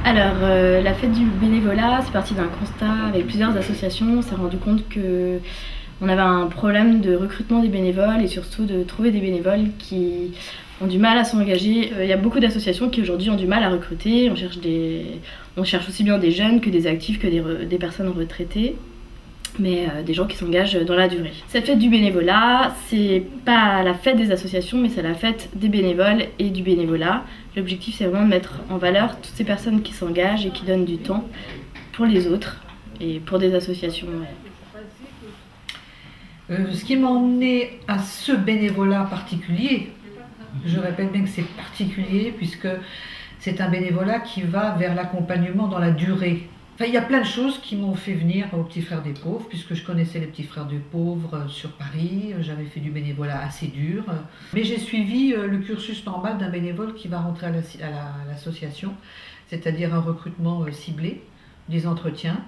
Alors, la fête du bénévolat, c'est parti d'un constat avec plusieurs associations. On s'est rendu compte qu'on avait un problème de recrutement des bénévoles et surtout de trouver des bénévoles qui ont du mal à s'engager. Il y a beaucoup d'associations qui aujourd'hui ont du mal à recruter. On cherche aussi bien des jeunes que des actifs, que des personnes retraitées, mais des gens qui s'engagent dans la durée. Cette fête du bénévolat, c'est pas la fête des associations, mais c'est la fête des bénévoles et du bénévolat. L'objectif, c'est vraiment de mettre en valeur toutes ces personnes qui s'engagent et qui donnent du temps pour les autres et pour des associations. Ce qui m'a emmené à ce bénévolat particulier, je répète bien que c'est particulier puisque c'est un bénévolat qui va vers l'accompagnement dans la durée. Enfin, il y a plein de choses qui m'ont fait venir aux Petits Frères des Pauvres, puisque je connaissais les Petits Frères des Pauvres sur Paris, j'avais fait du bénévolat assez dur, mais j'ai suivi le cursus normal d'un bénévole qui va rentrer à l'association, c'est-à-dire un recrutement ciblé, des entretiens,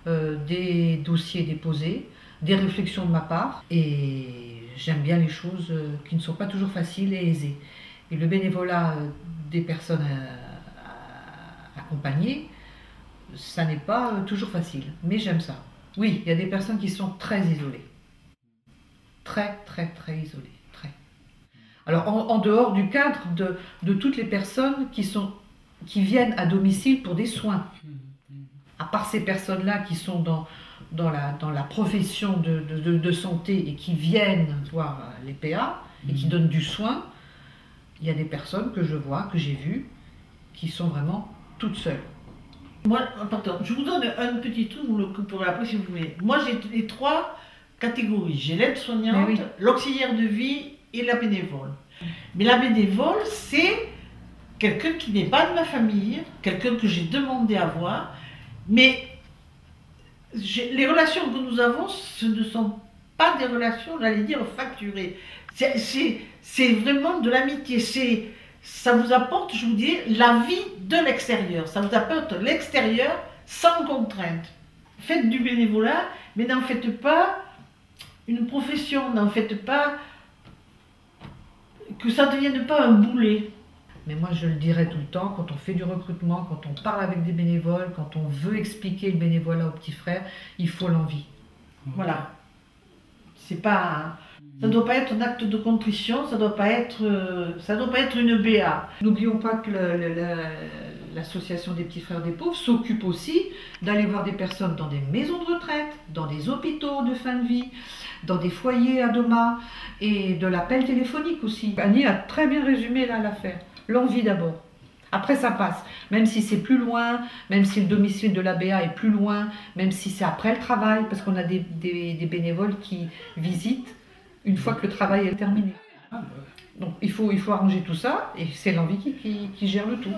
des dossiers déposés, des réflexions de ma part, et j'aime bien les choses qui ne sont pas toujours faciles et aisées. Et le bénévolat des personnes accompagnées, ça n'est pas toujours facile, mais j'aime ça. Oui, il y a des personnes qui sont très isolées. Très, très, très isolées. Très. Alors, en dehors du cadre de toutes les personnes qui viennent à domicile pour des soins. À part ces personnes-là qui sont dans la profession de santé et qui viennent voir les PA et qui donnent du soin, il y a des personnes que je vois, que j'ai vues, qui sont vraiment toutes seules. Moi, pardon, je vous donne un petit truc, vous le couperez après si vous voulez. Moi, j'ai les trois catégories. J'ai l'aide-soignante, Oui. l'auxiliaire de vie et la bénévole. Mais la bénévole, c'est quelqu'un qui n'est pas de ma famille, quelqu'un que j'ai demandé à voir, mais les relations que nous avons, ce ne sont pas des relations, j'allais dire, facturées. C'est vraiment de l'amitié. Ça vous apporte, je vous dis, la vie de l'extérieur. Ça vous apporte l'extérieur sans contrainte. Faites du bénévolat, mais n'en faites pas une profession, n'en faites pas que ça ne devienne pas un boulet. Mais moi, je le dirais tout le temps, quand on fait du recrutement, quand on parle avec des bénévoles, quand on veut expliquer le bénévolat aux petits frères, il faut l'envie. Voilà. C'est pas... Ça ne doit pas être un acte de contrition, ça ne doit pas être une BA. N'oublions pas que l'association des Petits Frères des Pauvres s'occupe aussi d'aller voir des personnes dans des maisons de retraite, dans des hôpitaux de fin de vie, dans des foyers à Doma et de l'appel téléphonique aussi. Annie a très bien résumé là l'affaire. L'envie d'abord. Après ça passe, même si c'est plus loin, même si le domicile de la BA est plus loin, même si c'est après le travail, parce qu'on a des bénévoles qui visitent une fois que le travail est terminé. Donc il faut arranger tout ça et c'est l'envie qui gère le tout.